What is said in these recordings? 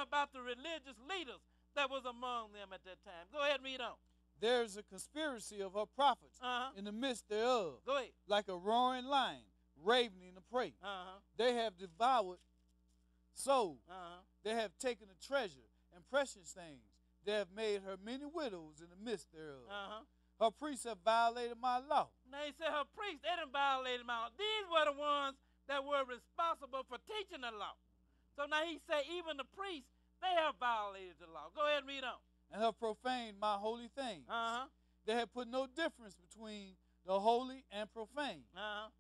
about the religious leaders that was among them at that time. Go ahead and read on. There's a conspiracy of her prophets in the midst thereof, Go ahead. like a roaring lion, ravening the prey. They have devoured souls. They have taken the treasure and precious things. They have made her many widows in the midst thereof. Her priests have violated my law. Now he said her priests, they didn't violate my law. These were the ones that were responsible for teaching the law. So now he said even the priests, they have violated the law. Go ahead and read on. And have profaned my holy things. They have put no difference between the holy and profane.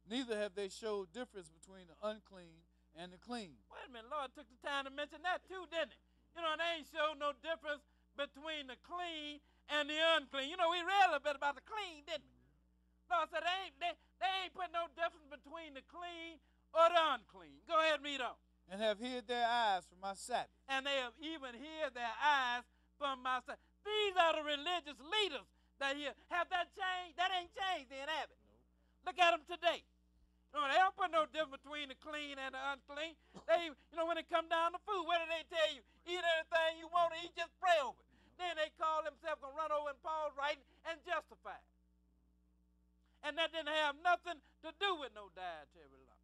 Neither have they showed difference between the unclean and the clean. Wait a minute, Lord took the time to mention that too, didn't he? You know, they ain't showed no difference between the clean and the unclean. You know, we read a little bit about the clean, didn't we? Lord said they ain't put no difference between the clean or the unclean. Go ahead and read on. And have hid their eyes from my Sabbath. And they have even hid their eyes from my Sabbath. These are the religious leaders that here. Have that changed? That ain't changed then, have it? No. Look at them today. You know, they don't put no difference between the clean and the unclean. They, you know, when it come down to food, what do they tell you? Eat anything you want to eat, just pray over it. Then they call themselves going to run over in Paul's writing and justify it. And that didn't have nothing to do with no dietary law.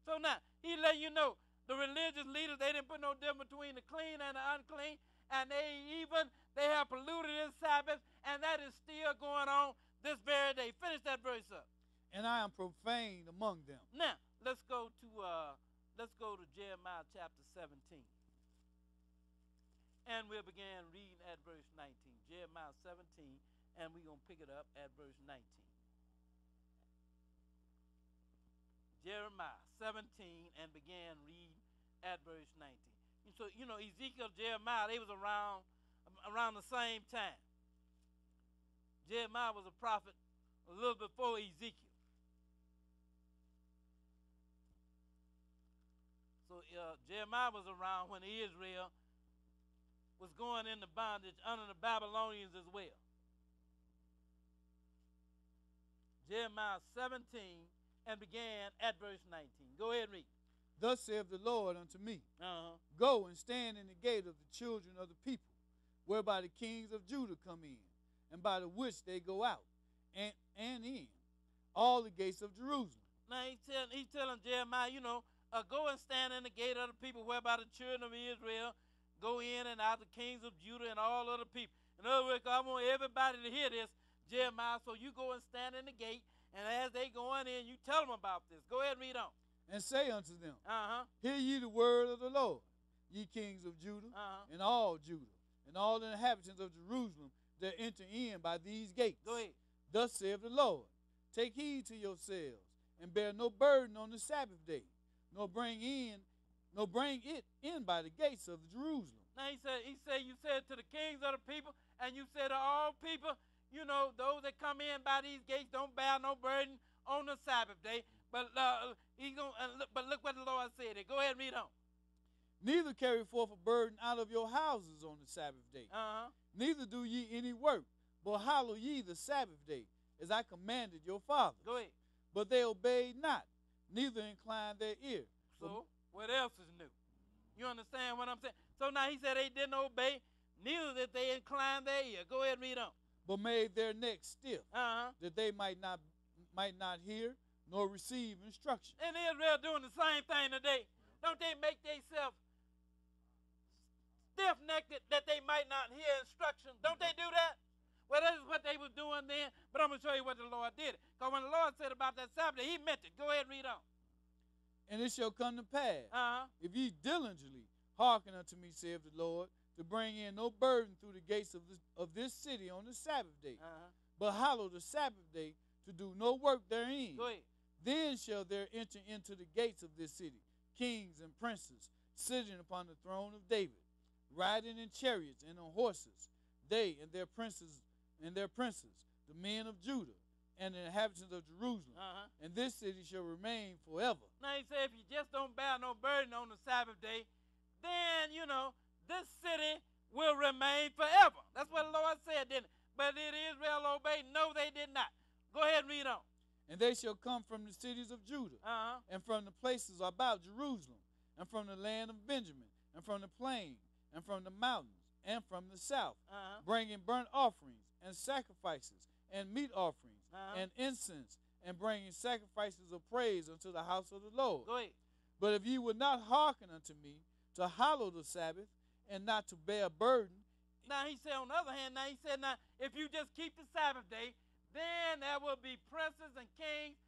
So now, he let you know, the religious leaders, they didn't put no difference between the clean and the unclean, and they have polluted this Sabbath, and that is still going on this very day. Finish that verse up. And I am profaned among them. Now, let's go to Jeremiah chapter 17. And we'll begin reading at verse 19. Jeremiah 17, and we're going to pick it up at verse 19. Jeremiah 17 and began reading at verse 19. And so, you know, Ezekiel, Jeremiah, they was around the same time. Jeremiah was a prophet a little before Ezekiel. So Jeremiah was around when Israel was going into bondage under the Babylonians as well. Jeremiah 17 and began at verse 19. Go ahead and read. Thus saith the Lord unto me, Go and stand in the gate of the children of the people, whereby the kings of Judah come in, and by the which they go out, and in all the gates of Jerusalem. Now he's telling Jeremiah, you know, go and stand in the gate of the people, whereby the children of Israel go in and out, the kings of Judah and all other people. In other words, I want everybody to hear this, Jeremiah, so you go and stand in the gate, and as they go in, you tell them about this. Go ahead and read on. And say unto them, Hear ye the word of the Lord, ye kings of Judah, and all Judah, and all the inhabitants of Jerusalem that enter in by these gates. Go ahead. Thus saith the Lord, Take heed to yourselves, and bear no burden on the Sabbath day, nor bring it in by the gates of Jerusalem. Now you said to the kings of the people, and you said to all people, you know, those that come in by these gates don't bear no burden on the Sabbath day. But look what the Lord said. Go ahead and read on. Neither carry forth a burden out of your houses on the Sabbath day. Neither do ye any work, but hallow ye the Sabbath day, as I commanded your fathers. Go ahead. But they obeyed not, neither inclined their ear. So what else is new? You understand what I'm saying? So now he said they didn't obey, neither did they incline their ear. Go ahead and read on. But made their necks stiff, that they might not hear nor receive instruction. And Israel doing the same thing today. Don't they make themselves stiff-necked that they might not hear instruction? Don't they do that? Well, that is what they was doing then, but I'm going to show you what the Lord did. Because when the Lord said about that Sabbath, he meant it. Go ahead and read on. And it shall come to pass, if ye diligently hearken unto me, saith the Lord, to bring in no burden through the gates of this city on the Sabbath day, but hallow the Sabbath day to do no work therein. Go ahead. Then shall there enter into the gates of this city kings and princes, sitting upon the throne of David, riding in chariots and on horses, they and their princes, the men of Judah, and the inhabitants of Jerusalem. And this city shall remain forever. Now he said, if you just don't bear no burden on the Sabbath day, then, you know, this city will remain forever. That's what the Lord said, didn't it? But did Israel obey? No, they did not. Go ahead and read on. And they shall come from the cities of Judah, and from the places about Jerusalem, and from the land of Benjamin, and from the plain, and from the mountains, and from the south, bringing burnt offerings and sacrifices, and meat offerings, and incense, and bringing sacrifices of praise unto the house of the Lord. Go ahead. But if ye would not hearken unto me to hallow the Sabbath, and not to bear burden. Now he said, on the other hand, now if you just keep the Sabbath day, then there will be princes and kings,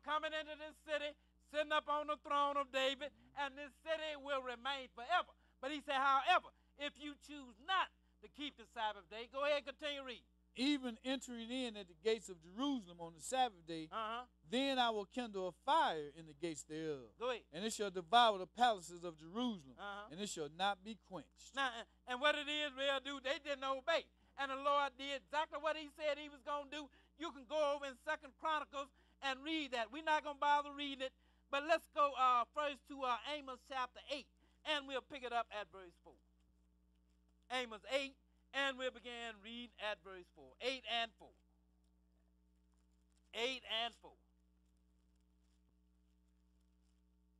coming into this city, sitting up on the throne of David, and this city will remain forever. But he said, however, if you choose not to keep the Sabbath day, go ahead and continue reading. Even entering in at the gates of Jerusalem on the Sabbath day, then I will kindle a fire in the gates thereof. Go ahead. And it shall devour the palaces of Jerusalem, and it shall not be quenched. Now, and what did Israel do? They didn't obey. And the Lord did exactly what he said he was going to do. You can go over in 2 Chronicles and read that. We're not going to bother reading it, but let's go first to Amos chapter 8, and we'll pick it up at verse 4. Amos 8. And we'll begin reading at verse 4. 8 and 4. 8 and 4.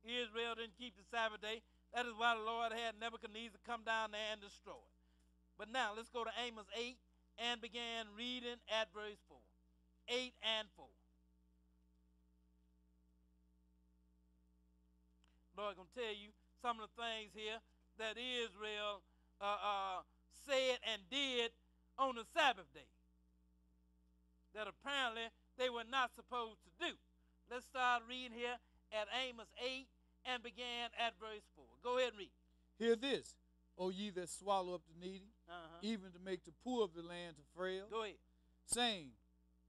Israel didn't keep the Sabbath day. That is why the Lord had Nebuchadnezzar come down there and destroy it. But now let's go to Amos 8 and begin reading at verse 4. 8 and 4. Lord, I'm going to tell you some of the things here that Israel said and did on the Sabbath day that apparently they were not supposed to do. Let's start reading here at Amos 8 and begin at verse 4. Go ahead and read. Hear this, O ye that swallow up the needy, even to make the poor of the land to frail. Go ahead. Saying,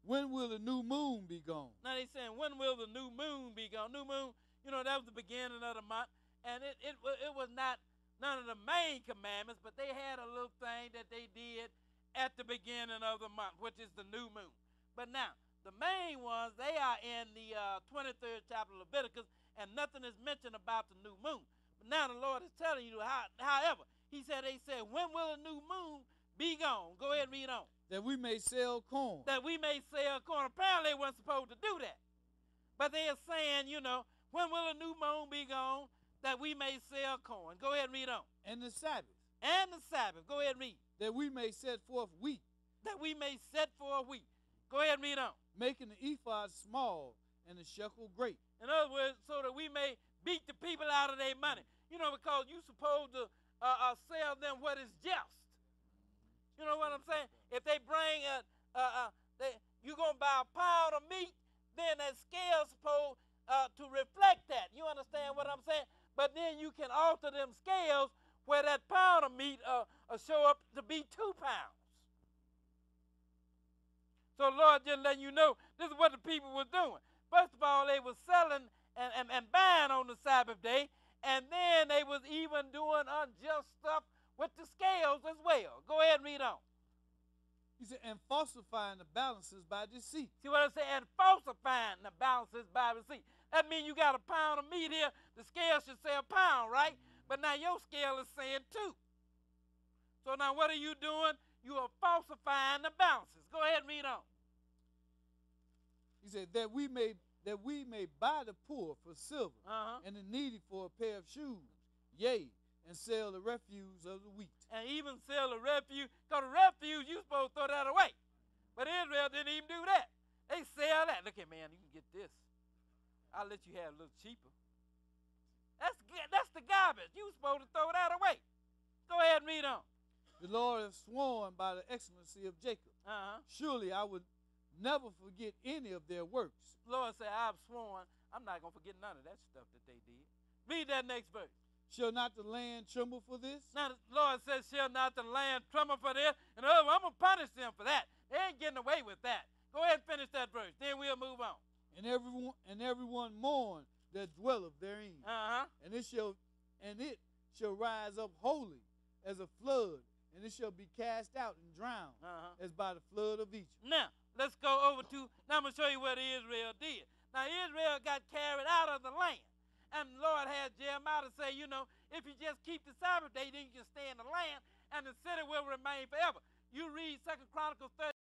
when will the new moon be gone? Now they saying, when will the new moon be gone? New moon, that was the beginning of the month, and it was not none of the main commandments, but they had a little thing that they did at the beginning of the month, which is the new moon. But now, the main ones, they are in the 23rd chapter of Leviticus, and nothing is mentioned about the new moon. But now the Lord is telling you, however, they said, when will the new moon be gone? Go ahead and read on. That we may sell corn. That we may sell corn. Apparently they weren't supposed to do that. But they are saying, when will the new moon be gone? That we may sell corn. Go ahead and read on. And the Sabbath. And the Sabbath. Go ahead and read. That we may set forth wheat. That we may set forth wheat. Go ahead and read on. Making the ephod small and the shekel great. In other words, so that we may beat the people out of their money. Because you're supposed to sell them what is just. You know what I'm saying? If they bring you're going to buy a pound of meat, then that scale's supposed to reflect that. You understand what I'm saying? But then you can alter them scales where that pound of meat show up to be 2 pounds. So Lord just letting you know, this is what the people were doing. First of all, they were selling and buying on the Sabbath day, and then they was even doing unjust stuff with the scales as well. Go ahead and read on. He said, and falsifying the balances by deceit. See what I'm saying? And falsifying the balances by deceit. That means you got a pound of meat here. The scale should say a pound, right? But now your scale is saying 2. So now what are you doing? You are falsifying the balances. Go ahead and read on. He said that we may buy the poor for silver, and the needy for a pair of shoes, yea, and sell the refuse of the wheat. And even sell the refuse, because the refuse, you supposed to throw that away. But Israel didn't even do that. They sell that. Look at, man, you can get this. I'll let you have a little cheaper. That's the garbage. You supposed to throw that away. Go ahead and read on. The Lord has sworn by the excellency of Jacob. Surely I would never forget any of their works. The Lord said, I've sworn, I'm not going to forget none of that stuff that they did. Read that next verse. Shall not the land tremble for this? Now the Lord says, shall not the land tremble for this? And I'm going to punish them for that. They ain't getting away with that. Go ahead and finish that verse. Then we'll move on. And everyone mourn that dwelleth therein. And it shall rise up holy as a flood, and it shall be cast out and drowned as by the flood of Egypt. Now, let's go over to, now I'm going to show you what Israel did. Now, Israel got carried out of the land. And the Lord had Jeremiah to say, if you just keep the Sabbath day, then you can stay in the land, and the city will remain forever. You read 2 Chronicles 30.